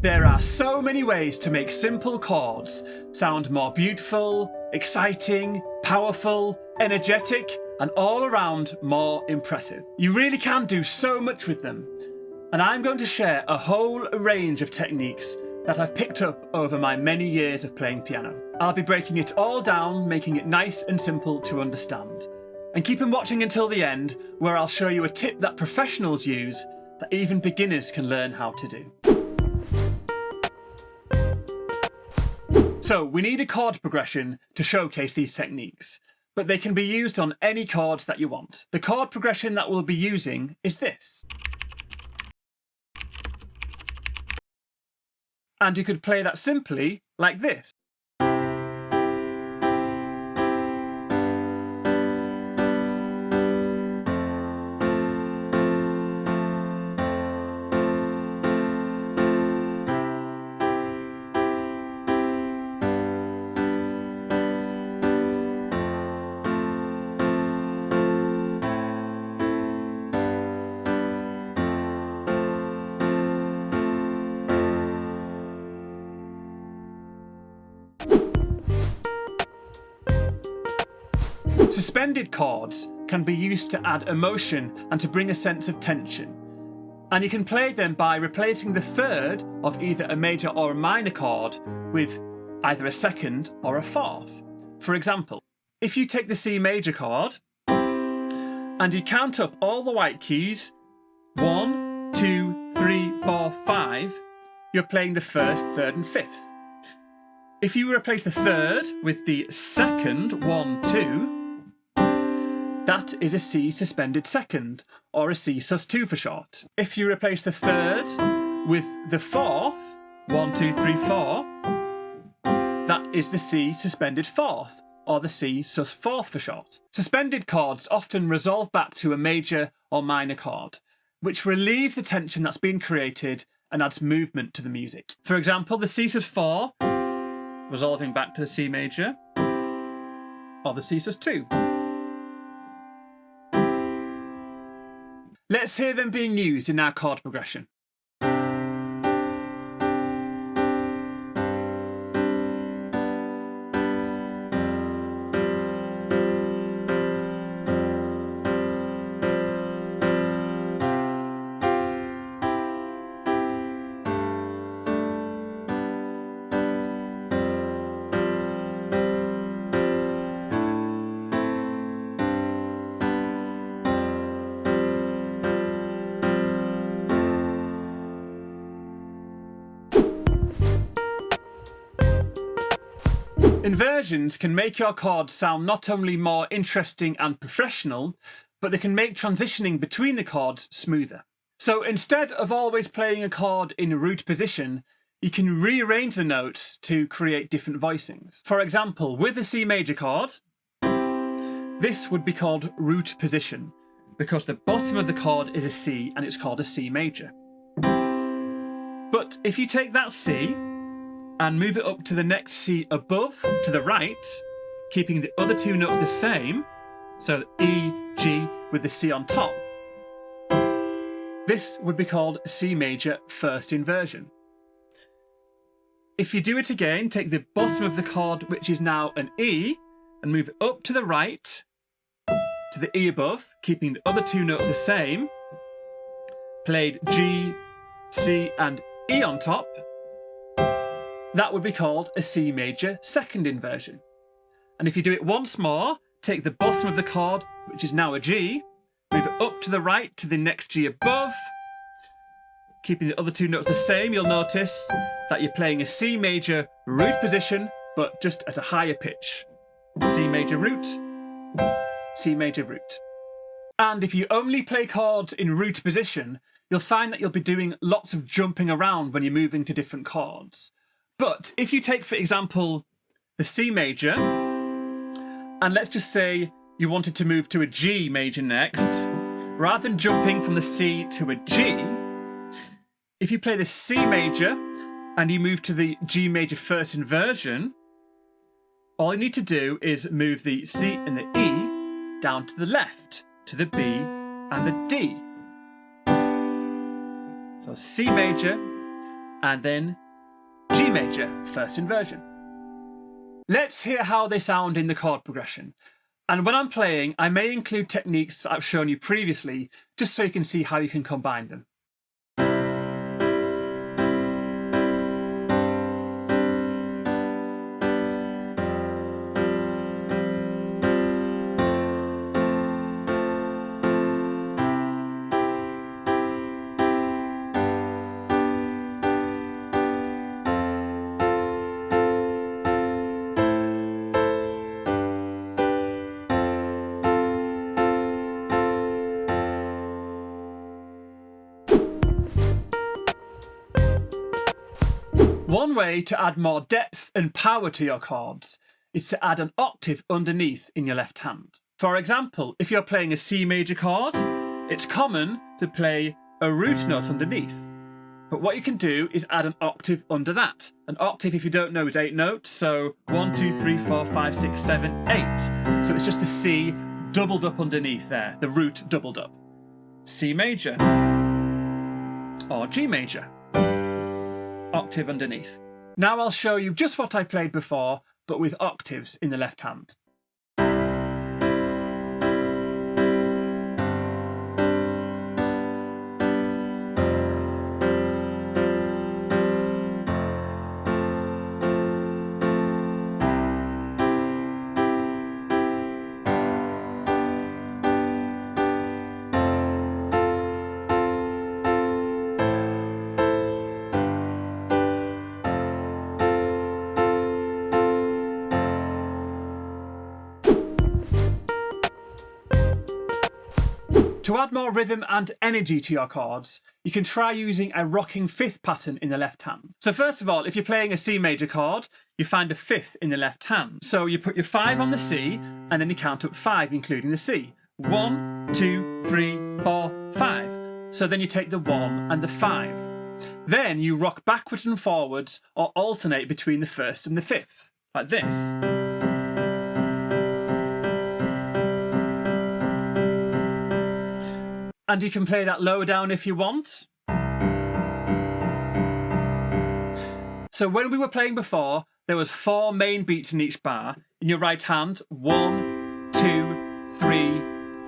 There are so many ways to make simple chords sound more beautiful, exciting, powerful, energetic, and all around more impressive. You really can do so much with them, and I'm going to share a whole range of techniques that I've picked up over my many years of playing piano. I'll be breaking it all down, making it nice and simple to understand. And keep on watching until the end, where I'll show you a tip that professionals use that even beginners can learn how to do. So we need a chord progression to showcase these techniques, but they can be used on any chords that you want. The chord progression that we'll be using is this. And you could play that simply like this. Suspended chords can be used to add emotion and to bring a sense of tension. And you can play them by replacing the third of either a major or a minor chord with either a second or a fourth. For example, if you take the C major chord and you count up all the white keys, 1, 2, 3, 4, 5, you're playing the first, third and fifth. If you replace the third with the second, 1, 2, that is a C suspended second, or a C sus2 for short. If you replace the third with the fourth, 1, 2, 3, 4, that is the C suspended fourth, or the C sus4 for short. Suspended chords often resolve back to a major or minor chord, which relieves the tension that's been created and adds movement to the music. For example, the C sus4 resolving back to the C major, or the C sus2. Let's hear them being used in our chord progression. Inversions can make your chords sound not only more interesting and professional, but they can make transitioning between the chords smoother. So instead of always playing a chord in root position, you can rearrange the notes to create different voicings. For example, with a C major chord, this would be called root position, because the bottom of the chord is a C and it's called a C major. But if you take that C and move it up to the next C above, to the right, keeping the other two notes the same, so E, G with the C on top, this would be called C major first inversion. If you do it again, take the bottom of the chord, which is now an E, and move it up to the right, to the E above, keeping the other two notes the same, played G, C and E on top, that would be called a C major second inversion. And if you do it once more, take the bottom of the chord, which is now a G, move it up to the right to the next G above, keeping the other two notes the same, you'll notice that you're playing a C major root position, but just at a higher pitch. C major root, C major root. And if you only play chords in root position, you'll find that you'll be doing lots of jumping around when you're moving to different chords. But if you take, for example, the C major, and let's just say you wanted to move to a G major next, rather than jumping from the C to a G, if you play the C major and you move to the G major first inversion, all you need to do is move the C and the E down to the left, to the B and the D. So C major, and then G major, first inversion. Let's hear how they sound in the chord progression. And when I'm playing, I may include techniques that I've shown you previously, just so you can see how you can combine them. One way to add more depth and power to your chords is to add an octave underneath in your left hand. For example, if you're playing a C major chord, it's common to play a root note underneath. But what you can do is add an octave under that. An octave, if you don't know, is 8 notes, so 1, 2, 3, 4, 5, 6, 7, 8. So it's just the C doubled up underneath there, the root doubled up. C major or G major. Octave underneath. Now I'll show you just what I played before, but with octaves in the left hand. To add more rhythm and energy to your chords, you can try using a rocking fifth pattern in the left hand. So first of all, if you're playing a C major chord, you find a fifth in the left hand. So you put your 5 on the C, and then you count up 5, including the C. 1, 2, 3, 4, 5. So then you take the 1 and the 5. Then you rock backwards and forwards, or alternate between the first and the fifth, like this. And you can play that lower down if you want. So when we were playing before, there was 4 main beats in each bar. In your right hand, 1, 2, 3,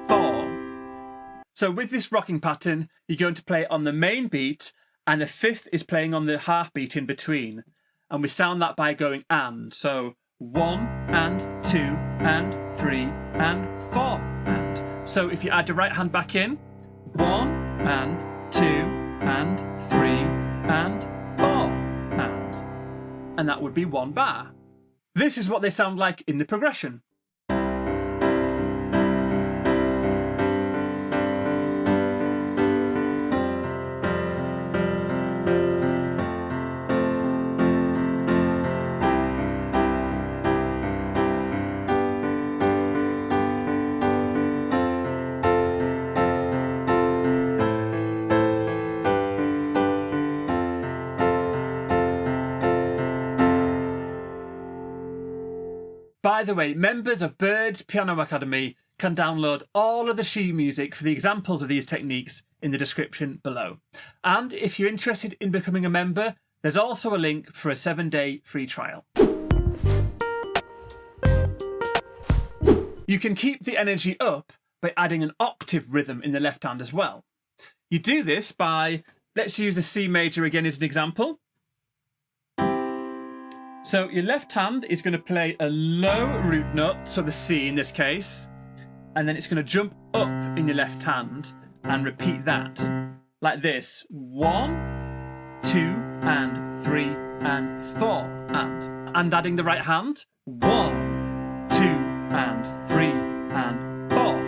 4. So with this rocking pattern, you're going to play on the main beat, and the fifth is playing on the half beat in between. And we sound that by going and. So 1 and 2 and 3 and 4 and. So if you add your right hand back in, 1 and 2 and 3 and 4 and that would be 1 bar. This is what they sound like in the progression. By the way, members of Bird's Piano Academy can download all of the sheet music for the examples of these techniques in the description below. And if you're interested in becoming a member, there's also a link for a 7-day free trial. You can keep the energy up by adding an octave rhythm in the left hand as well. You do this by, let's use the C major again as an example. So your left hand is going to play a low root note, so the C in this case, and then it's going to jump up in your left hand and repeat that, like this. 1, 2, and 3, and 4, and adding the right hand. 1, 2, and 3, and 4,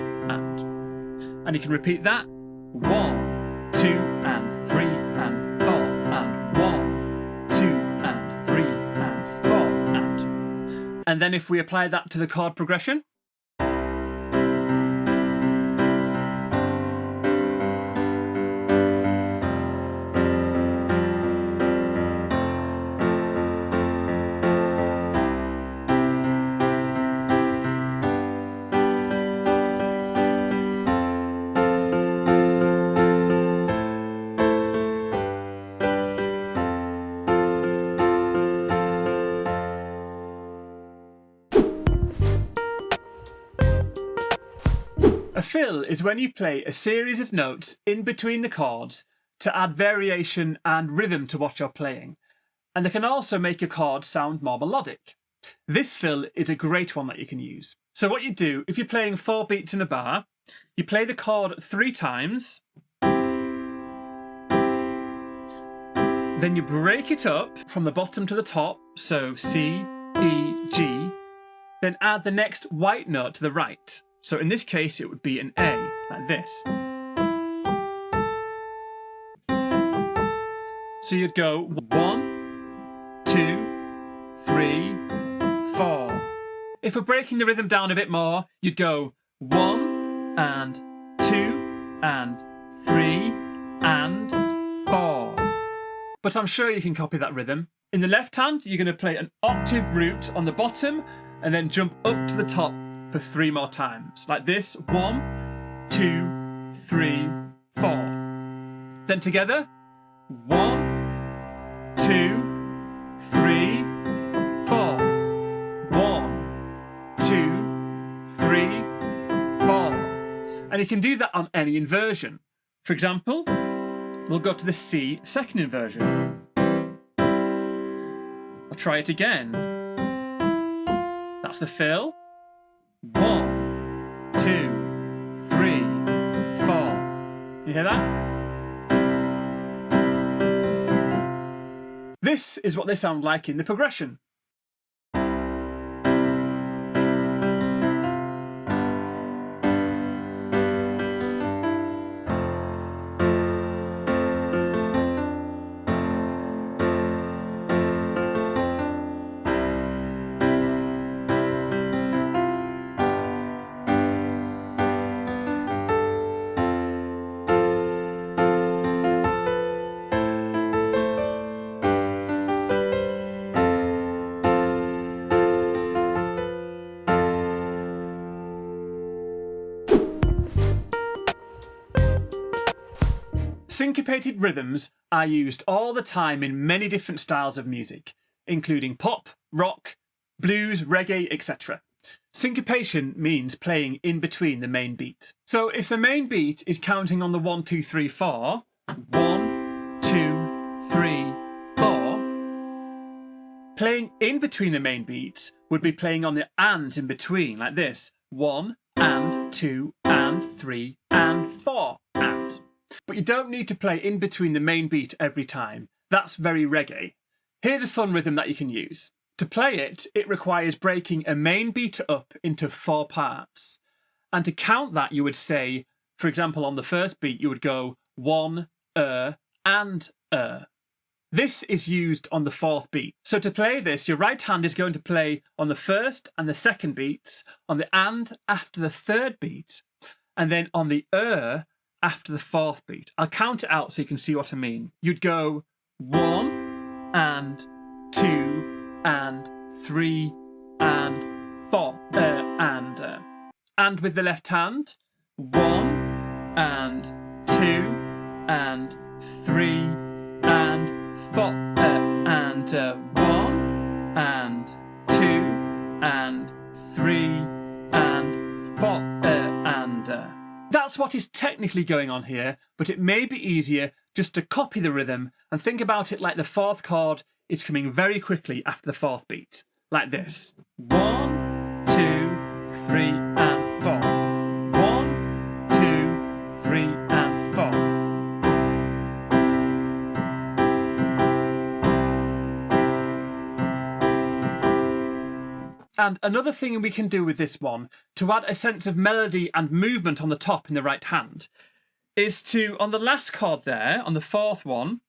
and you can repeat that. 1, 2, and 3, and 4, and 1, 2, and 3, and 4, and then if we apply that to the chord progression, A fill is when you play a series of notes in between the chords to add variation and rhythm to what you're playing, and they can also make your chord sound more melodic. This fill is a great one that you can use. So what you do, if you're playing 4 beats in a bar, you play the chord 3 times, then you break it up from the bottom to the top, so C, E, G, then add the next white note to the right. So in this case, it would be an A, like this. So you'd go 1, 2, 3, 4. If we're breaking the rhythm down a bit more, you'd go 1 and 2 and 3 and 4. But I'm sure you can copy that rhythm. In the left hand, you're going to play an octave root on the bottom and then jump up to the top for 3 more times. Like this, 1, 2, 3, 4. Then together, 1, 2, 3, 4. 1, 2, 3, 4. And you can do that on any inversion. For example, we'll go to the C second inversion. I'll try it again. That's the fill. 1, 2, 3, 4. You hear that? This is what they sound like in the progression. Syncopated rhythms are used all the time in many different styles of music, including pop, rock, blues, reggae, etc. Syncopation means playing in between the main beat. So if the main beat is counting on the 1, 2, 3, 4, 1, 2, 3, 4, playing in between the main beats would be playing on the ands in between, like this: 1 and 2 and 3 and 4 and. But you don't need to play in between the main beat every time. That's very reggae. Here's a fun rhythm that you can use. To play it, it requires breaking a main beat up into 4 parts. And to count that, you would say, for example, on the first beat, you would go 1, and. This is used on the 4th beat. So to play this, your right hand is going to play on the first and the second beats, on the and after the 3rd beat, and then on the after the 4th beat. I'll count it out so you can see what I mean. You'd go 1 and 2 and 3 and 4 and with the left hand, 1 and 2 and 3 and 4 and 1 and 2 and 3 and 4 and. That's what is technically going on here, but it may be easier just to copy the rhythm and think about it like the 4th chord is coming very quickly after the 4th beat, like this: 1, 2, 3 and 4. 1, 2, 3 and 4. And another thing we can do with this one, to add a sense of melody and movement on the top in the right hand, is to, on the last chord there, on the 4th one,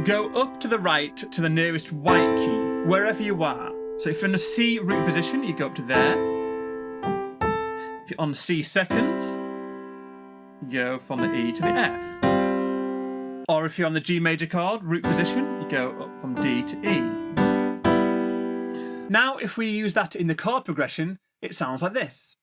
go up to the right to the nearest white key, wherever you are. So if you're in a C root position, you go up to there. If you're on C second, you go from the E to the F. Or if you're on the G major chord, root position, you go up from D to E. Now, if we use that in the chord progression, it sounds like this.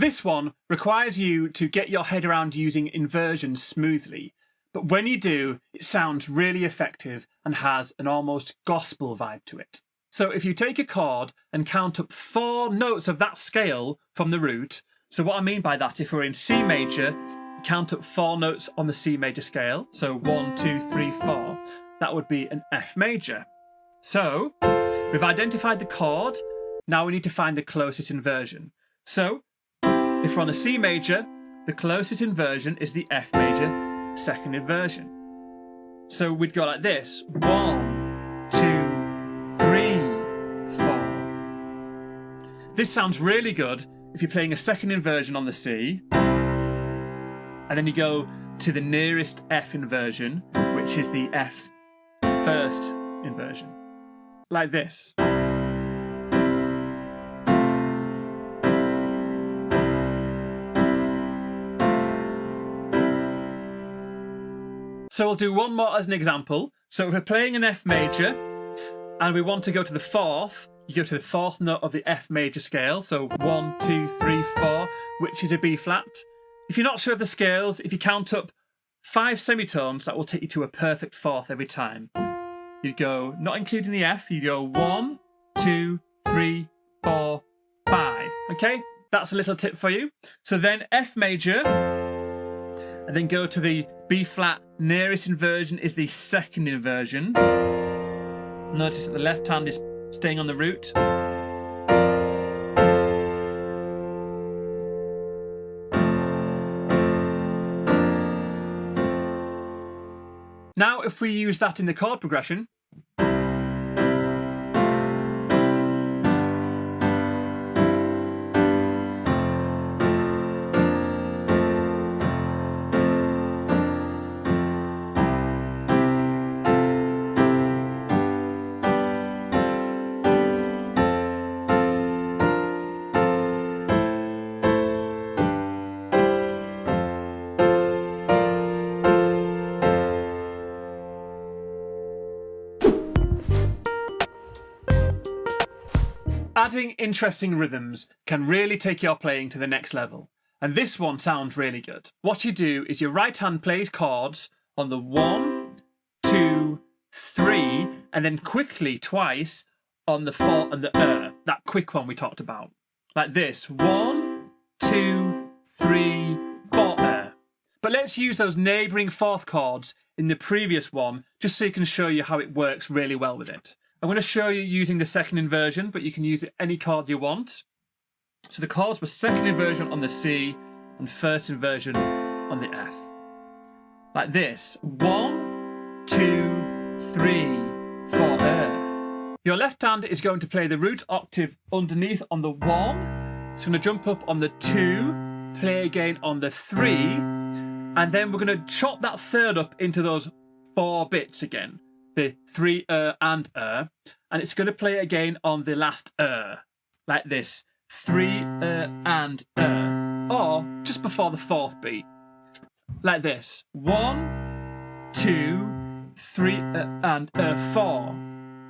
This one requires you to get your head around using inversion smoothly, but when you do, it sounds really effective and has an almost gospel vibe to it. So if you take a chord and count up 4 notes of that scale from the root, so what I mean by that, if we're in C major, count up 4 notes on the C major scale, so 1, 2, 3, 4, that would be an F major. So we've identified the chord, now we need to find the closest inversion. So if we're on a C major, the closest inversion is the F major second inversion. So we'd go like this: 1, 2, 3, 4. This sounds really good if you're playing a second inversion on the C, and then you go to the nearest F inversion, which is the F first inversion, like this. So we'll do one more as an example. So if we're playing an F major and we want to go to the 4th, you go to the 4th note of the F major scale. So 1, 2, 3, 4, which is a B flat. If you're not sure of the scales, if you count up 5 semitones, that will take you to a perfect 4th every time. You go, not including the F, you go 1, 2, 3, 4, 5. Okay, that's a little tip for you. So then F major, and then go to the B flat nearest inversion is the second inversion. Notice that the left hand is staying on the root. Now if we use that in the chord progression, adding interesting rhythms can really take your playing to the next level, and this one sounds really good. What you do is your right hand plays chords on the 1, 2, 3, and then quickly twice on the 4 and the that quick one we talked about. Like this: 1, 2, 3, 4, But let's use those neighbouring 4th chords in the previous one, just so you can show you how it works really well with it. I'm going to show you using the second inversion, but you can use any chord you want. So the chords were second inversion on the C and first inversion on the F. Like this: 1, 2, 3, 4. Your left hand is going to play the root octave underneath on the 1. It's going to jump up on the 2, play again on the 3, and then we're going to chop that third up into those 4 bits again. The 3 and it's going to play again on the last like this: 3 and or just before the 4th beat, like this: 1, 2, 3 and 4.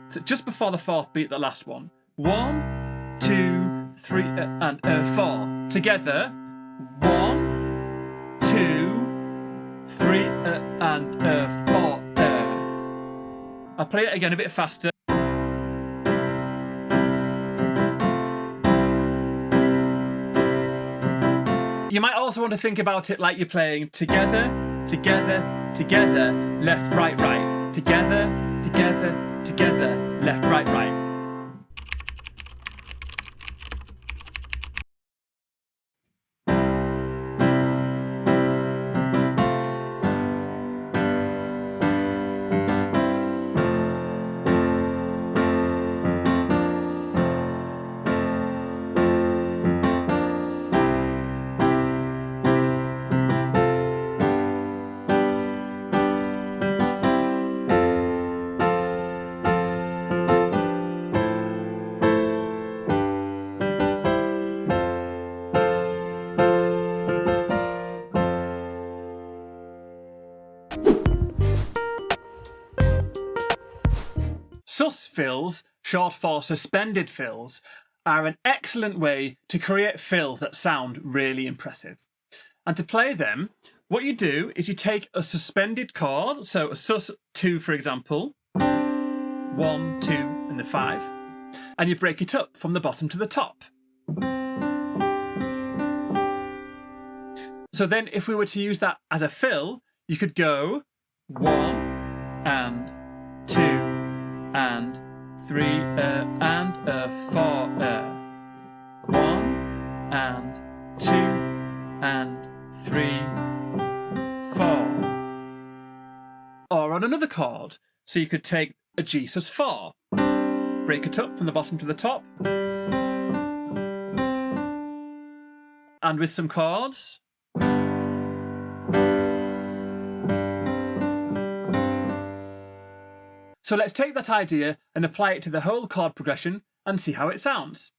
So just before the 4th beat, the last one: 1, 2, 3 and 4. Together: 1, 2, 3 and 4. I'll play it again a bit faster. You might also want to think about it like you're playing together, together, together, left, right, right. Together, together, together, left, right, right. Sus fills, short for suspended fills, are an excellent way to create fills that sound really impressive. And to play them, what you do is you take a suspended chord, so a sus2 for example, 1, 2 and the 5, and you break it up from the bottom to the top. So then if we were to use that as a fill, you could go 1 and 2 and 3 and 4 1 and 2 and 3 4. Or on another chord, so you could take a G sus4, break it up from the bottom to the top, and with some chords. So let's take that idea and apply it to the whole chord progression and see how it sounds.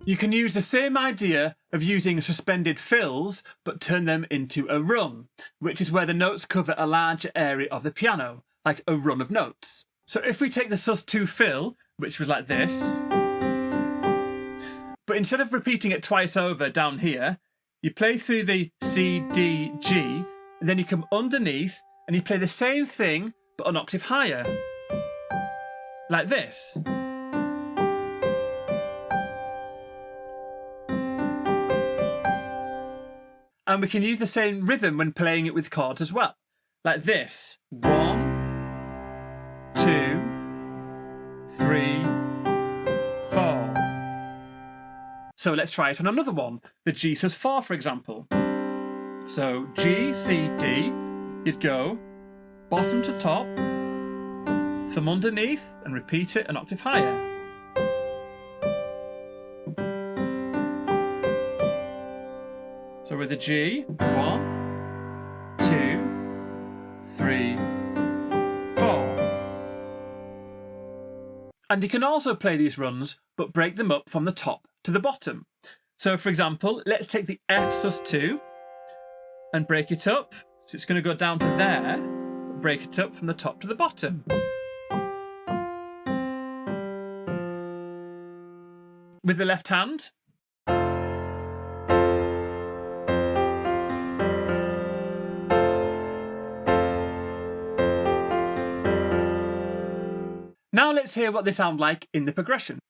You can use the same idea of using suspended fills, but turn them into a run, which is where the notes cover a larger area of the piano, like a run of notes. So if we take the sus2 fill, which was like this, but instead of repeating it twice over down here, you play through the C, D, G, and then you come underneath and you play the same thing, but an octave higher, like this. And we can use the same rhythm when playing it with chords as well, like this. 1, 2, 3, 4. So let's try it on another one, the G sus4 for example. So G, C, D, you'd go bottom to top, thumb underneath, and repeat it an octave higher. So with the G, 1, 2, 3, 4. And you can also play these runs, but break them up from the top to the bottom. So for example, let's take the F sus2 and break it up. So it's going to go down to there, but break it up from the top to the bottom. With the left hand. Now let's hear what they sound like in the progression.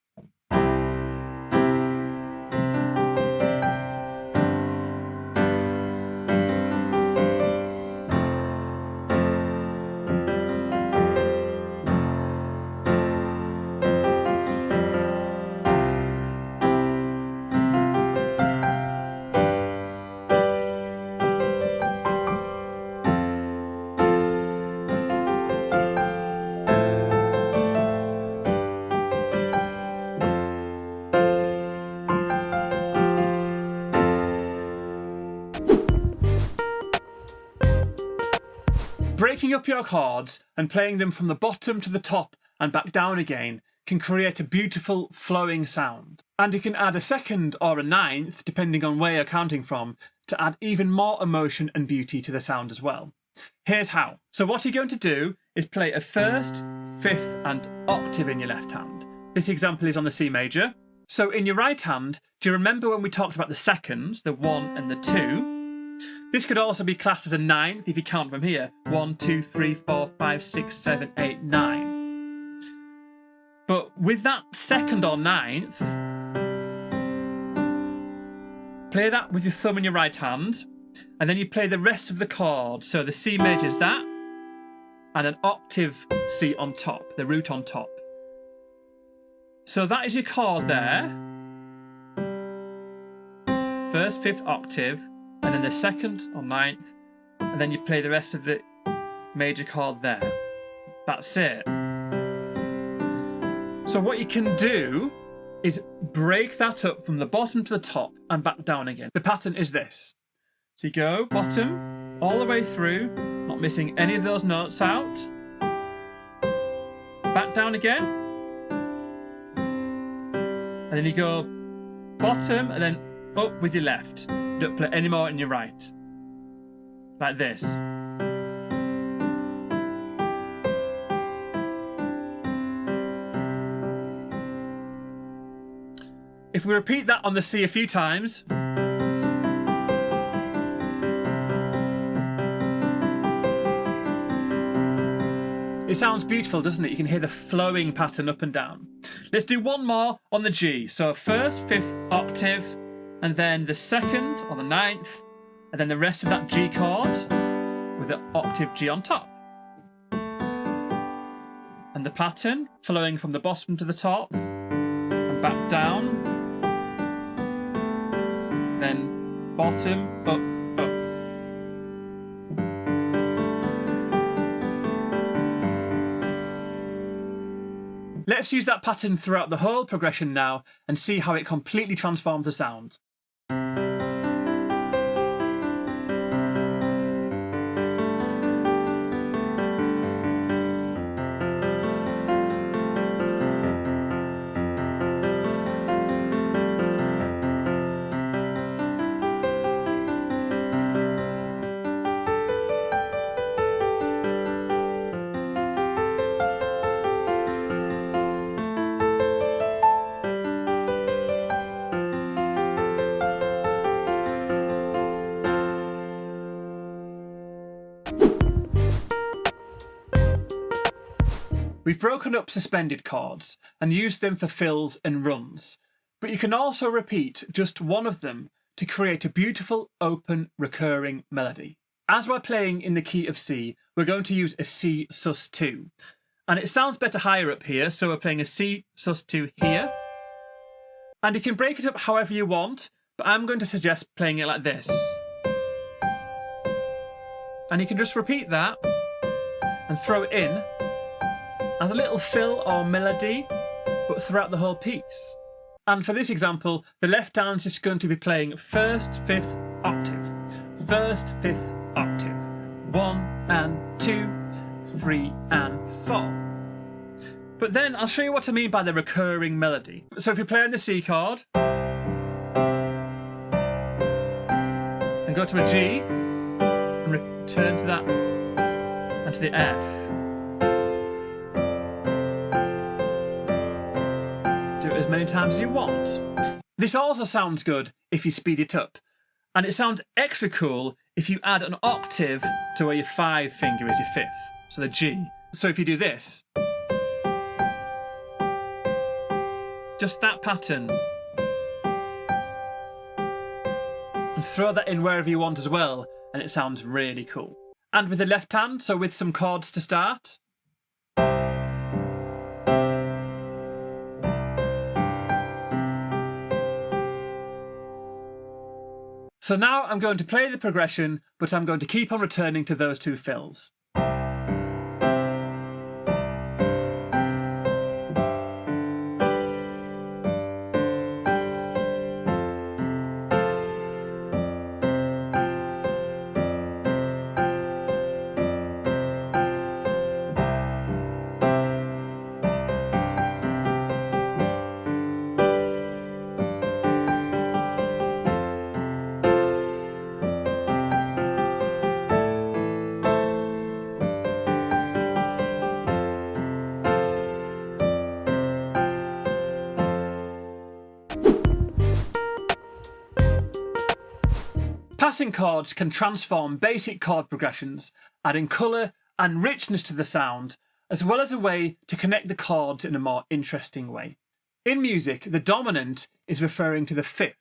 Breaking up your chords and playing them from the bottom to the top and back down again can create a beautiful flowing sound. And you can add a second or a ninth, depending on where you're counting from, to add even more emotion and beauty to the sound as well. Here's how. So what you're going to do is play a first, fifth and octave in your left hand. This example is on the C major. So in your right hand, do you remember when we talked about the seconds, the 1 and the 2? This could also be classed as a ninth if you count from here. 1, 2, 3, 4, 5, 6, 7, 8, 9. But with that second or ninth, play that with your thumb in your right hand, and then you play the rest of the chord. So the C major is that, and an octave C on top, the root on top. So that is your chord there. First, fifth octave, and then the second or ninth, and then you play the rest of the major chord there. That's it. So what you can do is break that up from the bottom to the top and back down again. The pattern is this. So you go bottom all the way through, not missing any of those notes out. Back down again. And then you go bottom and then up with your left. Don't play any more in your right. Like this. If we repeat that on the C a few times, it sounds beautiful, doesn't it? You can hear the flowing pattern up and down. Let's do one more on the G. So first, fifth octave, and then the second or the ninth, and then the rest of that G chord with the octave G on top. And the pattern flowing from the bottom to the top and back down. Then bottom, up, up. Let's use that pattern throughout the whole progression now and see how it completely transforms the sound. We've broken up suspended chords and used them for fills and runs, but you can also repeat just one of them to create a beautiful, open, recurring melody. As we're playing in the key of C, we're going to use a C sus2. And it sounds better higher up here, so we're playing a C sus2 here. And you can break it up however you want, but I'm going to suggest playing it like this. And you can just repeat that and throw it in as a little fill or melody, but throughout the whole piece. And for this example, the left hand's just going to be playing first, fifth, octave. First, fifth, octave. 1 and 2, 3 and 4. But then I'll show you what I mean by the recurring melody. So if you play on the C chord, and go to a G, and return to that, and to the F. As many times as you want. This also sounds good if you speed it up, and it sounds extra cool if you add an octave to where your 5 finger is your 5th, so the G. So if you do this, just that pattern, and throw that in wherever you want as well, and it sounds really cool. And with the left hand, so with some chords to start. So now I'm going to play the progression, but I'm going to keep on returning to those 2 fills. Passing chords can transform basic chord progressions, adding colour and richness to the sound, as well as a way to connect the chords in a more interesting way. In music, the dominant is referring to the 5th.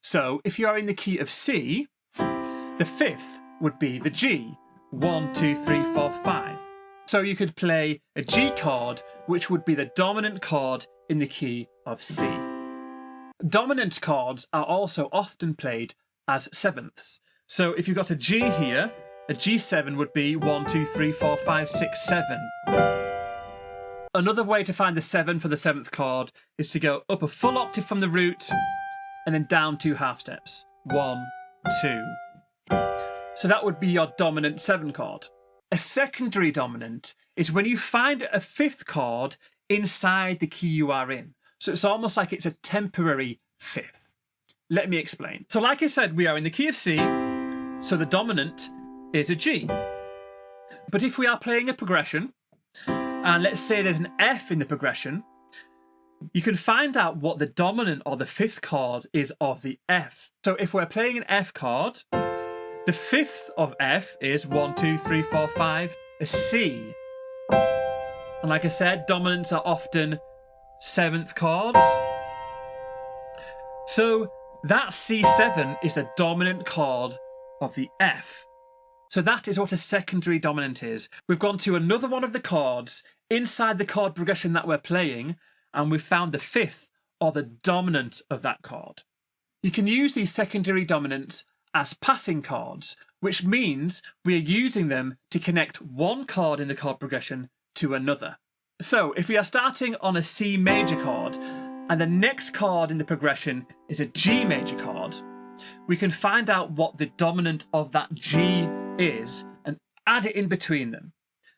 So if you are in the key of C, the 5th would be the G. 1, 2, 3, 4, 5. So you could play a G chord, which would be the dominant chord in the key of C. Dominant chords are also often played as 7ths. So if you've got a G here a G7 would be 1, 2, 3, 4, 5, 6, 7. Another way to find the 7 for the 7th chord is to go up a full octave from the root and then down 2 half steps. 1, 2. So that would be your dominant 7 chord. A secondary dominant is when you find a 5th chord inside the key you are in. So it's almost like it's a temporary 5th. Let me explain. So like I said, we are in the key of C, so the dominant is a G. But if we are playing a progression, and let's say there's an F in the progression, you can find out what the dominant or the 5th chord is of the F. So if we're playing an F chord, the 5th of F is 1, 2, 3, 4, 5, a C. And like I said, dominants are often 7th chords. So that C7 is the dominant chord of the F. So that is what a secondary dominant is. We've gone to another one of the chords inside the chord progression that we're playing, and we've found the 5th or the dominant of that chord. You can use these secondary dominants as passing chords, which means we are using them to connect one chord in the chord progression to another. So if we are starting on a C major chord, and the next chord in the progression is a G major chord, we can find out what the dominant of that G is and add it in between them.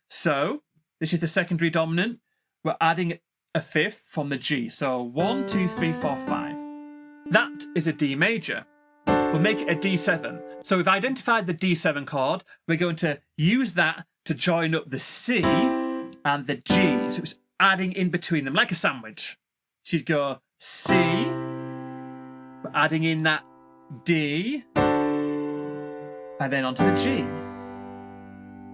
So this is the secondary dominant. We're adding a 5th from the G. So 1, 2, 3, 4, 5. That is a D major. We'll make it a D7. So we've identified the D7 chord. We're going to use that to join up the C and the G. So it's adding in between them like a sandwich. She'd go C, we're adding in that D, and then onto the G.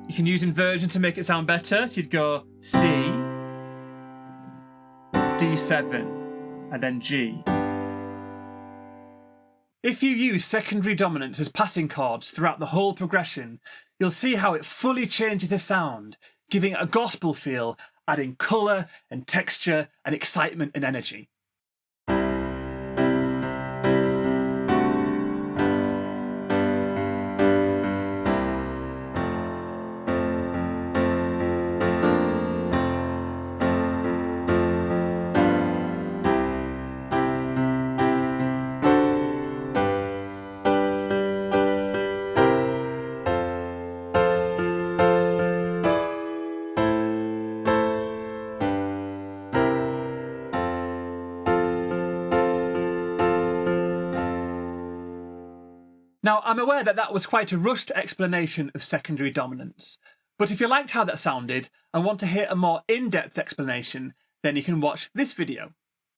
You can use inversion to make it sound better. So you'd go C, D7, and then G. If you use secondary dominants as passing chords throughout the whole progression, you'll see how it fully changes the sound, giving it a gospel feel, adding colour and texture and excitement and energy. Now, I'm aware that that was quite a rushed explanation of secondary dominants, but if you liked how that sounded and want to hear a more in-depth explanation, then you can watch this video.